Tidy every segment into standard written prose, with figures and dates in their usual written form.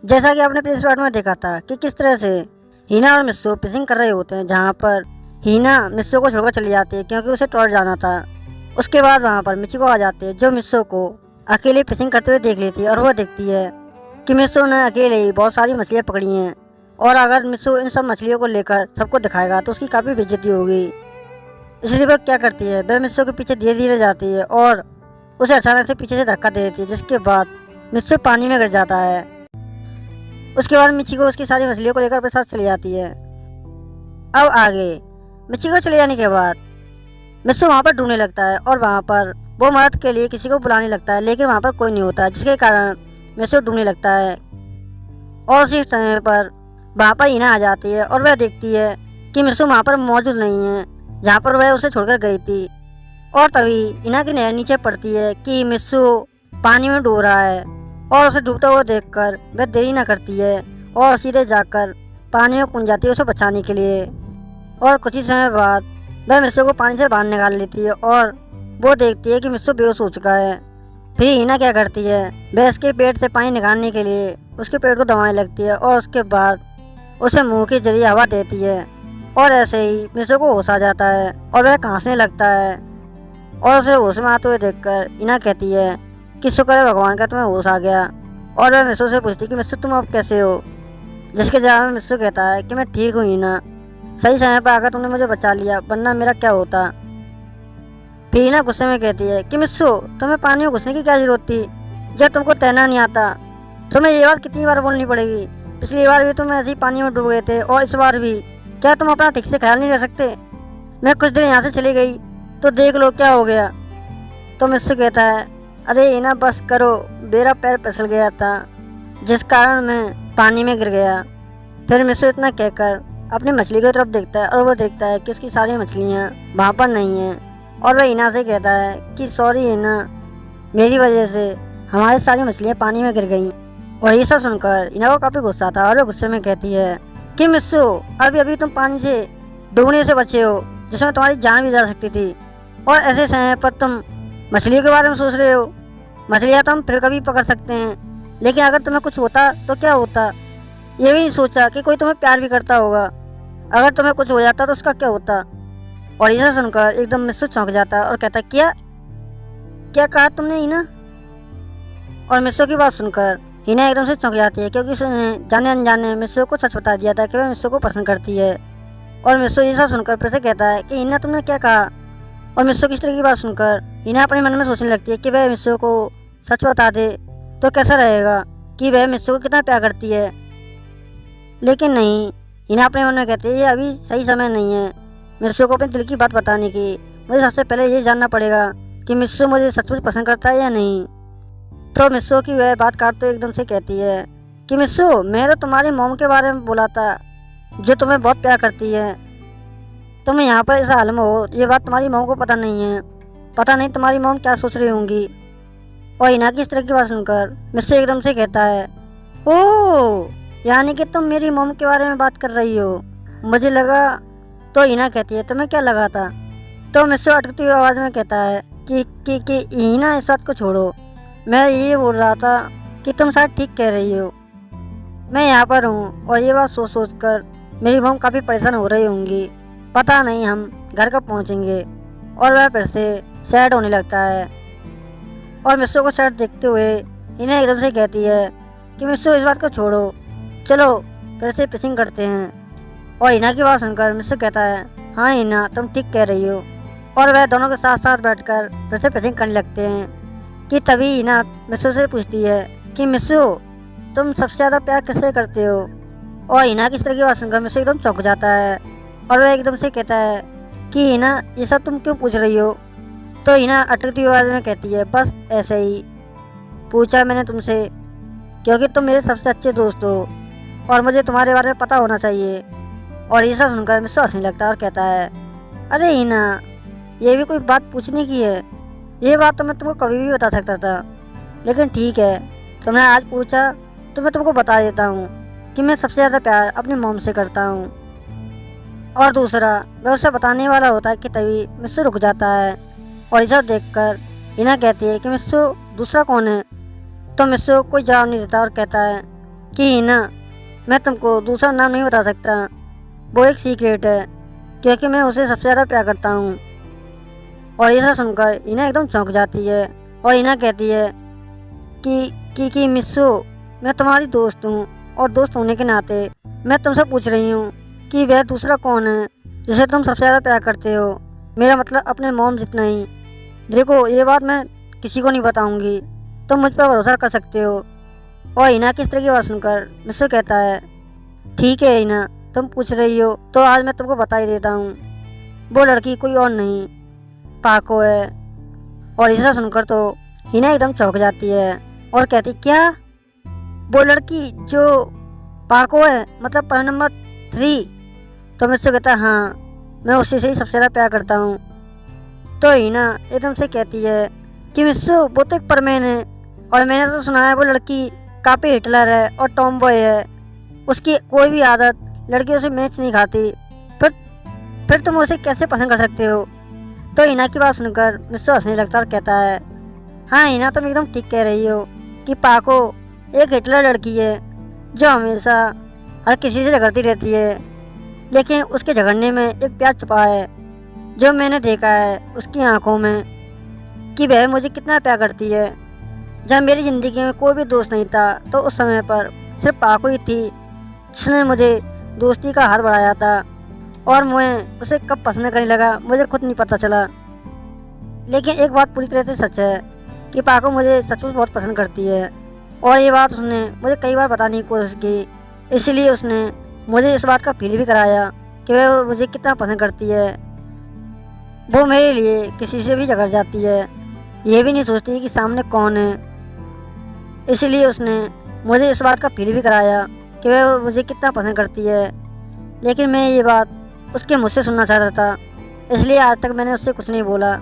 जैसा कि आपने प्रीवियस पार्ट में देखा था कि किस तरह से हीना और मिस्सू फिशिंग कर रहे होते हैं, जहाँ पर हीना मिस्सू को छोड़कर चली जाती है क्योंकि उसे टॉर्च जाना था। उसके बाद वहाँ पर मिचिको आ जाती है जो मिस्सू को अकेले फिशिंग करते हुए देख लेती है और वह देखती है कि मिस्सू ने अकेले ही बहुत सारी मछलियाँ पकड़ी हैं और अगर मिस्सू इन सब मछलियों को लेकर सबको दिखाएगा तो उसकी काफ़ी बेइज्जती होगी। इसलिए वह क्या करती है, वह मिस्सू के पीछे धीरे धीरे जाती है और उसे अचानक से पीछे से धक्का दे देती है, जिसके बाद मिस्सू पानी में गिर जाता है। उसके बाद मिचिको उसकी सारी मछलियों को लेकर अपने साथ चली जाती है। अब आगे मिचिको चले जाने के बाद मिस्सू वहाँ पर ढूंढने लगता है और वहाँ पर वो मदद के लिए किसी को बुलाने लगता है, लेकिन वहाँ पर कोई नहीं होता, जिसके कारण मिस्सू ढूंढने लगता है। और उसी समय पर वहाँ पर हीना आ जाती है और वह देखती है कि मिस्सू वहाँ पर मौजूद नहीं है जहाँ पर वह उसे छोड़कर गई थी। और तभी हीना की नजर नीचे पड़ती है कि मिस्सू पानी में डूब रहा है और उसे डूबता हुआ देखकर वह देरी न करती है और सीधे जाकर पानी में कूद जाती है उसे बचाने के लिए। और कुछ ही समय बाद वह मिस्सू को पानी से बाहर निकाल लेती है और वो देखती है कि मिस्सू बेहोश हो चुका है। फिर हीना क्या करती है, वह उसके पेट से पानी निकालने के लिए उसके पेट को दबाने लगती है और उसके बाद उसे मुंह के जरिए हवा देती है और ऐसे ही मिस्सू को होश आ जाता है और वह खांसने लगता है। और उसे होश में आते हुए देखकर हीना कहती है कि शुक्र है भगवान का तुम्हें होश आ गया। और वह मिस्सू से पूछती कि मिस्सू तुम अब कैसे हो, जिसके जवाब में मिस्सू कहता है कि मैं ठीक हूँ हीना, सही समय पर आकर तुमने मुझे बचा लिया, वरना मेरा क्या होता। फिर हीना गुस्से में कहती है कि मिस्सू तुम्हें पानी में घुसने की क्या जरूरत थी जब तुमको तैरना नहीं आता। तुम्हें ये बात कितनी बार बोलनी पड़ेगी, पिछली बार भी तुम ऐसे ही पानी में डूब गए थे और इस बार भी। क्या तुम अपना ठीक से ख्याल नहीं रख सकते? मैं कुछ देर यहाँ से चली गई तो देख लो क्या हो गया। तो मिस्सू कहता है अरे हीना बस करो, मेरा पैर फिसल गया था जिस कारण मैं पानी में गिर गया। फिर मिस्सू इतना कहकर अपनी मछली की तरफ देखता है और वो देखता है कि उसकी सारी मछलियाँ वहाँ पर नहीं हैं और वह हीना से कहता है कि सॉरी हीना, मेरी वजह से हमारी सारी मछलियाँ पानी में गिर गईं। और ये सब सुनकर हीना को काफ़ी गुस्सा था और वो गुस्से में कहती है कि मिस्सू अभी अभी तुम पानी से डूबने से बचे हो जिसमें तुम्हारी जान भी जा सकती थी, और ऐसे समय पर तुम मछलियों के बारे में सोच रहे हो। मछलियाँ तो हम फिर कभी पकड़ सकते हैं, लेकिन अगर तुम्हें कुछ होता तो क्या होता। ये भी नहीं सोचा कि कोई तुम्हें प्यार भी करता होगा, अगर तुम्हें कुछ हो जाता तो उसका क्या होता। और ये सुनकर एकदम मिस्सू चौंक जाता और कहता क्या क्या कहा तुमने हीना। और मिस्सू की बात सुनकर हीना एकदम से चौंक जाती है क्योंकि उसने जाने अनजाने मिस्सू को सच बता दिया था कि वह मिस्सू को पसंद करती है। और मिस्सू ये सब सुनकर फिर से कहता है कि हीना तुमने क्या कहा। और मिस्सू की इस तरह की बात सुनकर हीना अपने मन में सोचने लगती है कि वह मिस्सू को सच बता दे तो कैसा रहेगा, कि वह मिस्सू को कितना प्यार करती है। लेकिन नहीं, हीना अपने मन में कहती है ये अभी सही समय नहीं है मिस्सू को अपने दिल की बात बताने की। मुझे सबसे पहले ये जानना पड़ेगा कि मिस्सू मुझे सचमुच पसंद करता है या नहीं। तो मिस्सू की वह बात काटते एकदम से कहती है कि मिस्सू मैं तो तुम्हारी मॉम के बारे में बोला था जो तुम्हें बहुत प्यार करती है। तुम यहाँ पर इस हाल में हो, ये बात तुम्हारी मॉम को पता नहीं है। पता नहीं तुम्हारी मॉम क्या सोच रही होंगी। और हीना की इस तरह की बात सुनकर मिस्सू एकदम से कहता है ओह, यानी कि तुम मेरी मॉम के बारे में बात कर रही हो, मुझे लगा। तो हीना कहती है तुम्हें क्या लगा था। तो मिस्सू अटकती हुई आवाज़ में कहता है कि हीना इस बात को छोड़ो, मैं ये बोल रहा था कि तुम शायद ठीक कह रही हो। मैं यहाँ पर हूँ और ये बात सोच सोच कर मेरी मॉम काफ़ी परेशान हो रही होंगी, पता नहीं हम घर कब पहुँचेंगे। और वह फिर से सैड होने लगता है। और मिस्सू को सैड देखते हुए हीना एकदम से कहती है कि मिस्सू इस बात को छोड़ो, चलो फिर से फिशिंग करते हैं। और हीना की बात सुनकर मिस्सू कहता है हाँ हीना तुम ठीक कह रही हो। और वह दोनों के साथ साथ बैठकर फिर से फिशिंग करने लगते हैं। कि तभी हीना मिस्सू से पूछती है कि मिस्सू तुम सबसे ज़्यादा प्यार किससे करते हो। और हीना की इस तरह की बात सुनकर मिस्सू एकदम चौंक जाता है और वह एकदम से कहता है कि हीना ये सब तुम क्यों पूछ रही हो। तो हीना अटकती हुई आवाज़ में कहती है बस ऐसे ही पूछा मैंने तुमसे, क्योंकि तुम मेरे सबसे अच्छे दोस्त हो और मुझे तुम्हारे बारे में पता होना चाहिए। और ये सब सुनकर मिस्सू हंसने लगता है और कहता है अरे हीना ये भी कोई बात पूछने की है, ये बात तो मैं तुमको कभी भी बता सकता था, लेकिन ठीक है तुमने आज पूछा तो मैं तुमको बता देता हूँ कि मैं सबसे ज़्यादा प्यार अपनी मॉम से करता हूँ। और दूसरा वह उसे बताने वाला होता है कि तभी मिस्सू रुक जाता है। और ये सब देखकर हीना कहती है कि मिस्सू दूसरा कौन है। तो मिस्सू कोई जवाब नहीं देता और कहता है कि हीना, मैं तुमको दूसरा नाम नहीं बता सकता, वो एक सीक्रेट है, क्योंकि मैं उसे सबसे ज़्यादा प्यार करता हूँ। और ये सब सुनकर हीना एकदम चौंक जाती है और हीना कहती है कि मिस्सू, मैं तुम्हारी दोस्त हूँ और दोस्त होने के नाते मैं तुमसे पूछ रही हूँ कि वह दूसरा कौन है जिसे तुम सबसे ज़्यादा प्यार करते हो, मेरा मतलब अपने मॉम जितना ही। देखो, ये बात मैं किसी को नहीं बताऊंगी, तुम मुझ पर भरोसा कर सकते हो। और हीना की इस तरह की बात सुनकर मिस्सू कहता है, ठीक है हीना, तुम पूछ रही हो तो आज मैं तुमको बता ही देता हूँ। वो लड़की कोई और नहीं, पाको है। और ऐसा सुनकर तो हीना एकदम चौंक जाती है और कहती, क्या? वो लड़की जो पाको है, मतलब पॉइंट नंबर 3? तो मिस्सू कहता है, हाँ, मैं उसी से ही सबसे ज़्यादा प्यार करता हूँ। तो हीना एकदम से कहती है कि मिस्सू, वो तो एक परमैन है और मैंने तो सुना है वो लड़की काफ़ी हिटलर है और टॉम बॉय है, उसकी कोई भी आदत लड़कियों से मैच नहीं खाती, फिर तुम उसे कैसे पसंद कर सकते हो? तो हीना की बात सुनकर मिस्सू हंसने लगता और कहता है, हाँ हीना, तुम एकदम ठीक कह रही हो कि पाको एक हिटलर लड़की है जो हमेशा हर किसी से झगड़ती रहती है, लेकिन उसके झगड़ने में एक प्यार छुपा है जो मैंने देखा है उसकी आंखों में कि वह मुझे कितना प्यार करती है। जब मेरी ज़िंदगी में कोई भी दोस्त नहीं था तो उस समय पर सिर्फ पाको ही थी जिसने मुझे दोस्ती का हाथ बढ़ाया था, और मैं उसे कब पसंद करने लगा मुझे खुद नहीं पता चला। लेकिन एक बात पूरी तरह से सच है कि पाको मुझे सचमुच बहुत पसंद करती है, और ये बात उसने मुझे कई बार बताने की कोशिश की, इसलिए उसने मुझे इस बात का फील भी कराया कि वह मुझे कितना पसंद करती है। वो मेरे लिए किसी से भी झगड़ जाती है, ये भी नहीं सोचती कि सामने कौन है, इसलिए उसने मुझे इस बात का फील भी कराया कि वह मुझे कितना पसंद करती है। लेकिन मैं ये बात उसके मुझसे सुनना चाहता था, इसलिए आज तक मैंने उससे कुछ नहीं बोला।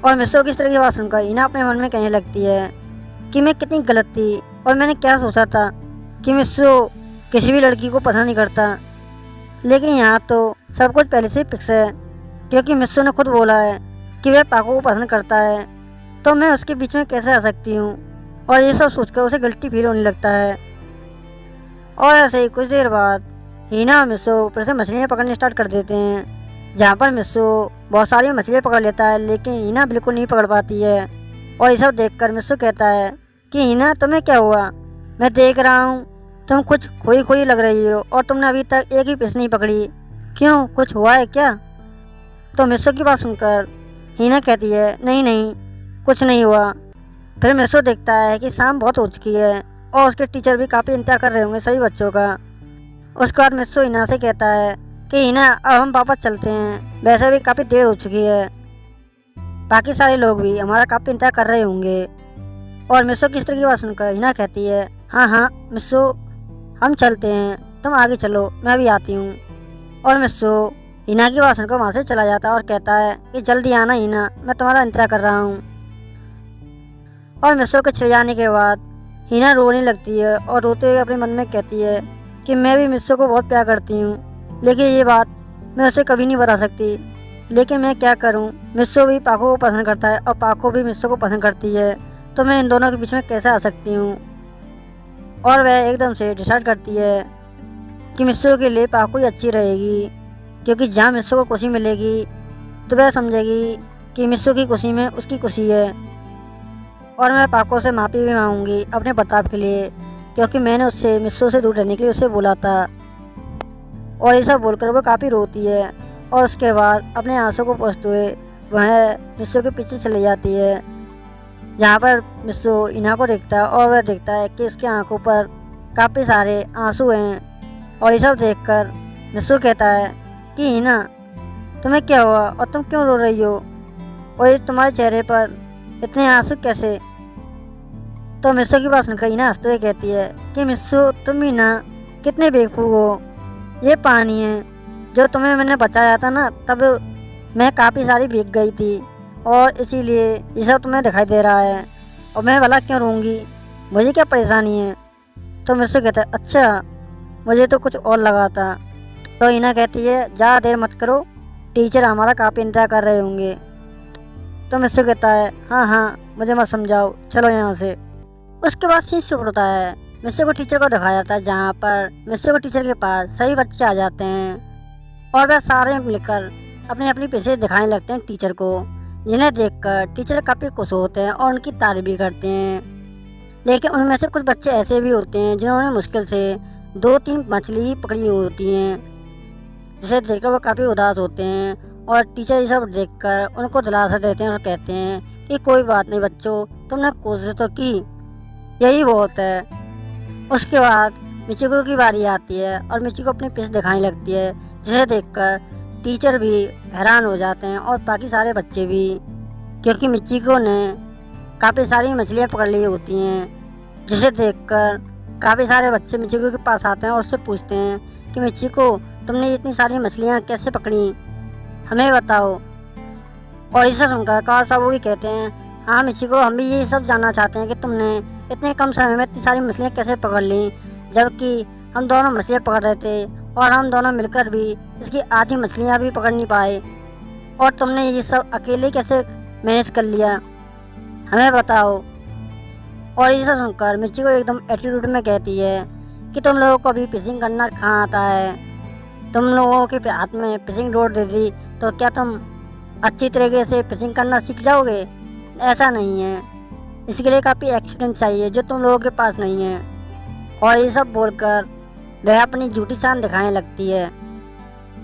और मिस्सू की इस तरह की बात सुनकर हीना अपने मन में कहने लगती है कि मैं कितनी गलत थी और मैंने क्या सोचा था कि मिस्सू किसी भी लड़की को पसंद नहीं करता। लेकिन यहाँ तो सब कुछ पहले से ही फिक्स है, क्योंकि मिस्सू ने खुद बोला है कि वह पाको को पसंद करता है, तो मैं उसके बीच में कैसे आ सकती हूँ। और ये सब सोचकर उसे गिल्टी फील होने लगता है। और ऐसे ही कुछ देर बाद हीना और मिस्सू फिर से मछलियाँ पकड़ने स्टार्ट कर देते हैं, जहाँ पर मिस्सू बहुत सारी मछलियाँ पकड़ लेता है, लेकिन हीना बिल्कुल नहीं पकड़ पाती है। और ये सब देखकर मिस्सू कहता है कि हीना, तुम्हें क्या हुआ? मैं देख रहा हूँ तुम कुछ खोई खोई लग रही हो और तुमने अभी तक एक भी फिश नहीं पकड़ी, क्यों, कुछ हुआ है क्या? तो मिस्सू की बात सुनकर हीना कहती है, नहीं नहीं, कुछ नहीं हुआ। फिर मिस्सू देखता है कि शाम बहुत हो चुकी है और उसके टीचर भी काफ़ी इंतजार कर रहे होंगे सभी बच्चों का। उसके बाद मिस्सू हीना से कहता है कि हीना, अब हम वापस चलते हैं, वैसे भी काफ़ी देर हो चुकी है, बाकी सारे लोग भी हमारा काफ़ी इंतजार कर रहे होंगे। और मिस्सू की इस तरह की बात सुनकर हीना कहती है, हाँ हाँ मिस्सू, हम चलते हैं, तुम आगे चलो, मैं अभी आती हूँ। और मिस्सू हीना की बात सुनकर वहाँ से चला जाता है और कहता है कि जल्दी आना हीना, मैं तुम्हारा इंतजार कर रहा हूँ। और मिस्सू के चले जाने के बाद हीना रोने लगती है और रोते हुए अपने मन में कहती है कि मैं भी मिस्सू को बहुत प्यार करती हूँ, लेकिन ये बात मैं उसे कभी नहीं बता सकती। लेकिन मैं क्या करूँ, मिस्सू भी पाको को पसंद करता है और पाको भी मिस्सू को पसंद करती है, तो मैं इन दोनों के बीच में कैसे आ सकती हूँ। और वह एकदम से डिसाइड करती है कि मिस्सू के लिए पाको ही अच्छी रहेगी, क्योंकि जहाँ मिस्सू को खुशी मिलेगी तो वह समझेगी कि मिस्सू की खुशी में उसकी खुशी है। और मैं पाको से माफ़ी भी मांगूंगी अपने बर्ताव के लिए, क्योंकि मैंने उससे मिस्सू से दूर रहने के लिए उसे बोला था। और ये सब बोलकर वो काफ़ी रोती है और उसके बाद अपने आंसू को पोंछते हुए वह मिस्सू के पीछे चली जाती है, जहाँ पर मिस्सू हीना को देखता है और वह देखता है कि उसकी आंखों पर काफ़ी सारे आंसू हैं। और ये सब देखकर मिस्सू कहता है कि हीना, तुम्हें क्या हुआ और तुम क्यों रो रही हो, और ये तुम्हारे चेहरे पर इतने आंसू कैसे? तो मिस्सू की बात सुनकर हीना हंसते हुए कहती है कि मिस्सू, तुम हीना कितने बेवकूफ़ हो, ये पानी है जो तुम्हें मैंने बचाया था ना, तब मैं काफ़ी सारी भीग गई थी और इसीलिए ये सब तुम्हें दिखाई दे रहा है, और मैं भला क्यों रोऊंगी, मुझे क्या परेशानी है? तो मिस्सू कहता है, अच्छा, मुझे तो कुछ और लगा था। तो हीना कहती है, ज़्यादा देर मत करो, टीचर हमारा काफ़ी इंतजार कर रहे होंगे। तो मिस्सू कहता है, हाँ हाँ, मुझे मत समझाओ, चलो यहाँ से। उसके बाद सीन शुरू होता है मिस्सू को टीचर को दिखाया जाता है, जहाँ पर मिस्सू को टीचर के पास सभी बच्चे आ जाते हैं और वह सारे मिलकर अपनी अपनी पेशे दिखाने लगते हैं टीचर को, जिन्हें देखकर टीचर काफ़ी खुश होते हैं और उनकी तारीफ भी करते हैं। लेकिन उनमें से कुछ बच्चे ऐसे भी होते हैं जिन्होंने मुश्किल से 2-3 मछली ही पकड़ी होती हैं, जिसे देखकर वो काफ़ी उदास होते हैं और टीचर ये सब देखकर उनको दिलासा देते हैं और कहते हैं कि कोई बात नहीं बच्चों, तुमने कोशिश तो की, यही बहुत है। उसके बाद मिचिको की बारी आती है और मिचिको अपनी फिश दिखाने लगती है, जिसे देखकर टीचर भी हैरान हो जाते हैं और बाकी सारे बच्चे भी, क्योंकि मिचिको ने काफ़ी सारी मछलियाँ पकड़ ली होती हैं, जिसे देखकर काफ़ी सारे बच्चे मिचिको के पास आते हैं और उससे पूछते हैं कि मिचिको, तुमने इतनी सारी मछलियाँ कैसे पकड़ी, हमें बताओ। और इसे सुनकर कावासाबू भी कहते हैं, हाँ मिचिको, हम भी यही सब जानना चाहते हैं कि तुमने इतने कम समय में इतनी सारी मछलियाँ कैसे पकड़ ली, जबकि हम दोनों मछलियाँ पकड़ रहे थे और हम दोनों मिलकर भी इसकी आधी मछलियाँ भी पकड़ नहीं पाए, और तुमने ये सब अकेले कैसे मैनेज कर लिया, हमें बताओ। और ये सब सुनकर मिचिको एकदम एटीट्यूड में कहती है कि तुम लोगों को अभी फिशिंग करना कहाँ आता है, तुम लोगों के हाथ में फिशिंग रोड दे दी तो क्या तुम अच्छी तरीके से फिशिंग करना सीख जाओगे? ऐसा नहीं है, इसके लिए काफ़ी एक्सपीरियंस चाहिए जो तुम लोगों के पास नहीं है। और ये सब बोलकर वह अपनी झूठी शान दिखाने लगती है।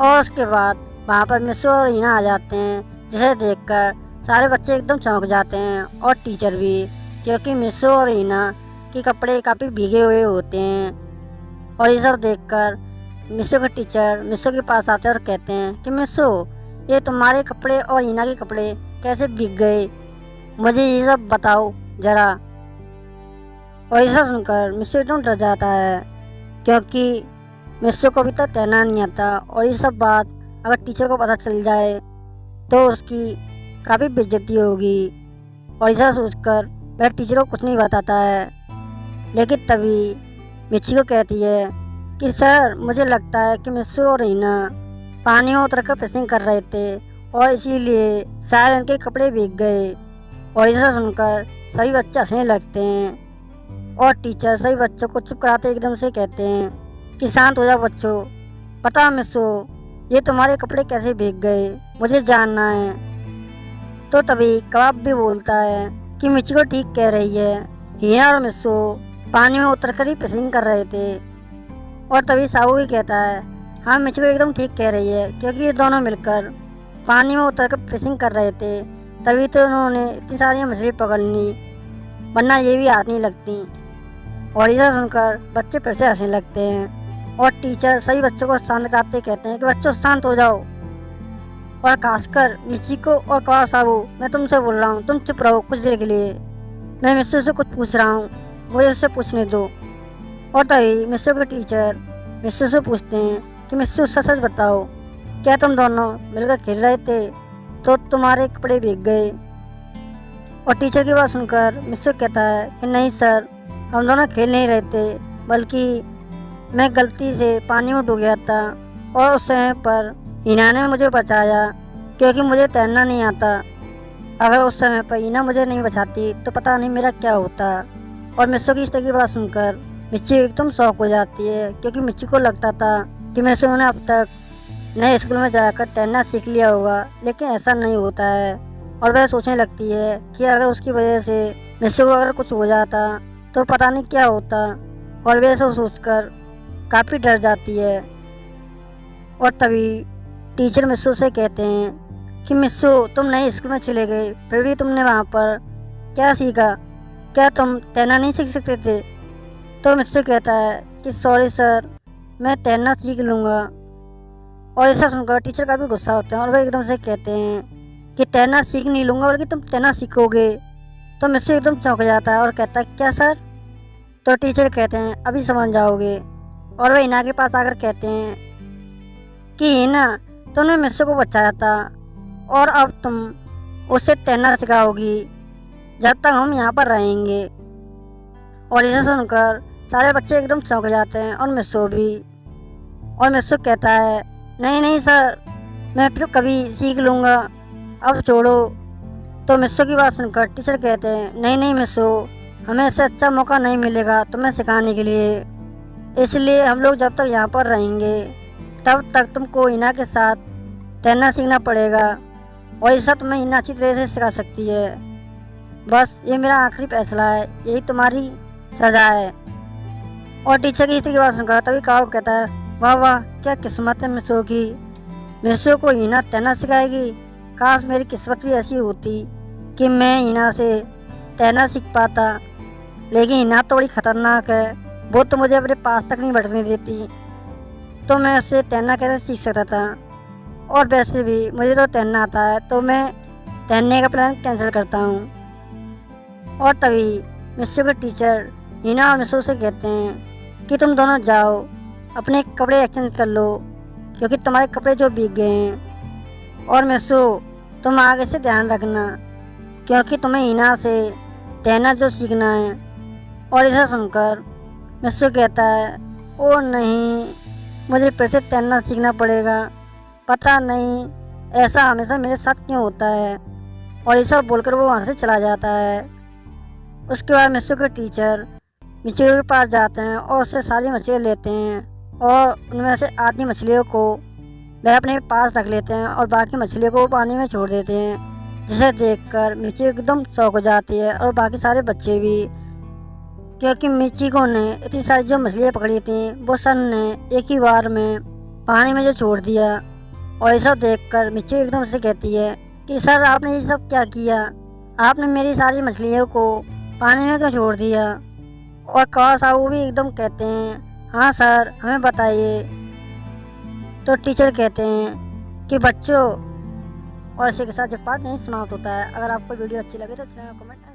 और उसके बाद वहाँ पर मिस्सू और हीना आ जाते हैं, जिसे देखकर सारे बच्चे एकदम चौंक जाते हैं और टीचर भी, क्योंकि मिस्सू और हीना के कपड़े काफ़ी भीगे हुए होते हैं। और ये सब देखकर मिस्सू के टीचर मिस्सू के पास आते हैं और कहते हैं कि मिस्सू, ये तुम्हारे कपड़े और हीना के कपड़े कैसे भीग गए, मुझे ये सब बताओ ज़रा। और ऐसा सुनकर मिस्सू एकदम डर जाता है, क्योंकि मिस्सू को अभी तक तैरना नहीं आता और ये सब बात अगर टीचर को पता चल जाए तो उसकी काफ़ी बेइज्जती होगी। और ऐसा सोचकर वह टीचर को कुछ नहीं बताता है। लेकिन तभी मिचिको कहती है कि सर, मुझे लगता है कि मिस्सू और हीना पानी में उतर कर फिशिंग कर रहे थे और इसीलिए शायद उनके कपड़े भीग गए। और ऐसा सुनकर सभी बच्चे हंसने लगते हैं और टीचर सभी बच्चों को चुप कराते एकदम से कहते हैं कि शांत हो जाओ बच्चों, पता मिस्सू, ये तुम्हारे कपड़े कैसे भीग गए, मुझे जानना है। तो तभी कबाब भी बोलता है कि मिचिको ठीक कह रही है, हीना और मिस्सू पानी में उतरकर ही फिशिंग कर रहे थे। और तभी साबू भी कहता है, हाँ मिचिको एकदम ठीक कह रही है, क्योंकि ये दोनों मिलकर पानी में उतरकर फिशिंग कर रहे थे, तभी तो उन्होंने इतनी सारी मछली पकड़ ली, वरना ये भी हाथ नहीं लगती। और इसे सुनकर बच्चे फिर से हंसने लगते हैं और टीचर सभी बच्चों को शांत कराते कहते हैं कि बच्चों शांत हो जाओ। और खासकर मिचिको और कावासाबू, मैं तुमसे बोल रहा हूँ, तुम चुप रहो कुछ देर के लिए, मैं मिस्सू से कुछ पूछ रहा हूँ, मुझे उससे पूछने दो। और तभी मिस्सू के टीचर मिस्सू से पूछते हैं कि मिस्सू सच सच बताओ, क्या तुम दोनों मिलकर खेल रहे थे तो तुम्हारे कपड़े भीग गए? और टीचर की बात सुनकर मिस्सू कहता है कि नहीं सर, हम दोनों खेल नहीं रहे थे, बल्कि मैं गलती से पानी में डूब गया था और उस समय पर हीना ने मुझे बचाया, क्योंकि मुझे तैरना नहीं आता। अगर उस समय पर हीना मुझे नहीं बचाती तो पता नहीं मेरा क्या होता। और मिस्सू की इस तरह की बात सुनकर मिच्ची एकदम शौक हो जाती है, क्योंकि मिच्ची को लगता था कि मिस्सू ने अब तक नए स्कूल में जाकर तैरना सीख लिया होगा, लेकिन ऐसा नहीं होता है। और वह सोचने लगती है कि अगर उसकी वजह से मिस्सू को अगर कुछ हो जाता तो पता नहीं क्या होता, और वह सब सोचकर काफ़ी डर जाती है। और तभी टीचर मिस्सू से कहते हैं कि मिस्सू, तुम नए स्कूल में चले गए, फिर भी तुमने वहाँ पर क्या सीखा, क्या तुम तैरना नहीं सीख सकते थे? तो मिस्सू कहता है कि सॉरी सर, मैं तैरना सीख लूँगा। और ऐसा सुनकर टीचर काफ़ी गुस्सा होते हैं और वह एकदम से कहते हैं कि तैरना सीख नहीं लूँगा, बल्कि तुम तैरना सीखोगे। तो मिस्सू एकदम चौंक जाता है और कहता है क्या सर? तो टीचर कहते हैं अभी समझ जाओगे। और वह हीना के पास आकर कहते हैं कि हीना, तुमने मिस्सू को बचाया था और अब तुम उससे तैरना सिखाओगी जब तक हम यहाँ पर रहेंगे। और इसे सुनकर सारे बच्चे एकदम चौंक जाते हैं और मिस्सू भी। और मिस्सू कहता है नहीं नहीं सर, मैं फिर कभी सीख लूँगा, अब छोड़ो। तो मिस्सू की बात सुनकर टीचर कहते हैं नहीं नहीं मिस्सू, हमें इससे अच्छा मौका नहीं मिलेगा तुम्हें सिखाने के लिए। इसलिए हम लोग जब तक यहाँ पर रहेंगे तब तक तुमको हिना के साथ तैरना सीखना पड़ेगा, और ये सब तुम्हें हिना अच्छी तरह से सिखा सकती है। बस ये मेरा आखिरी फैसला है, यही तुम्हारी सजा है। और टीचर की इस तरह की बात सुनकर तभी काओ कहता है, वाह वाह क्या किस्मत है मिसो की, मिसो को हिना तैरना सिखाएगी। काश मेरी किस्मत भी ऐसी होती कि मैं हिना से तैरना सीख पाता, लेकिन हिना तो बड़ी खतरनाक है, वो तो मुझे अपने पास तक नहीं बैठने देती, तो मैं उससे तैरना कैसे सीख सकता था। और वैसे भी मुझे तो तैरना आता है, तो मैं तैरने का प्लान कैंसिल करता हूँ। और तभी मिसो के टीचर हिना और मिसो से कहते हैं कि तुम दोनों जाओ अपने कपड़े एक्सचेंज कर लो, क्योंकि तुम्हारे कपड़े जो भीग गए हैं। और मिसो तुम आगे से ध्यान रखना, क्योंकि तुम्हें हिना से तैरना जो सीखना है। और इसे सुनकर मिसो कहता है, ओ नहीं, मुझे फिर से तैरना सीखना पड़ेगा, पता नहीं ऐसा हमेशा मेरे साथ क्यों होता है। और ये सब बोलकर वो वहाँ से चला जाता है। उसके बाद मिसो के टीचर मिचिको के पास जाते हैं और उससे सारी मछलियाँ लेते हैं, और उनमें से आधी मछलियों को वह अपने पास रख लेते हैं और बाकी मछलियों को वो पानी में छोड़ देते हैं, जिसे देखकर मिचिको एकदम शौक हो जाती है और बाकी सारे बच्चे भी, क्योंकि मिचिको ने इतनी सारी जो मछलियाँ पकड़ी थी वो सन ने एक ही बार में पानी में जो छोड़ दिया। और ये सब देखकर मिचिको एकदम से कहती है कि सर आपने ये सब क्या किया, आपने मेरी सारी मछलियों को पानी में क्यों छोड़ दिया। और कावासाकी भी एकदम कहते हैं, हाँ सर हमें बताइए। तो टीचर कहते हैं कि बच्चों, और इसी के साथ जो पार्ट नहीं समाप्त होता है। अगर आपको वीडियो अच्छी लगे तो चैनल कमेंट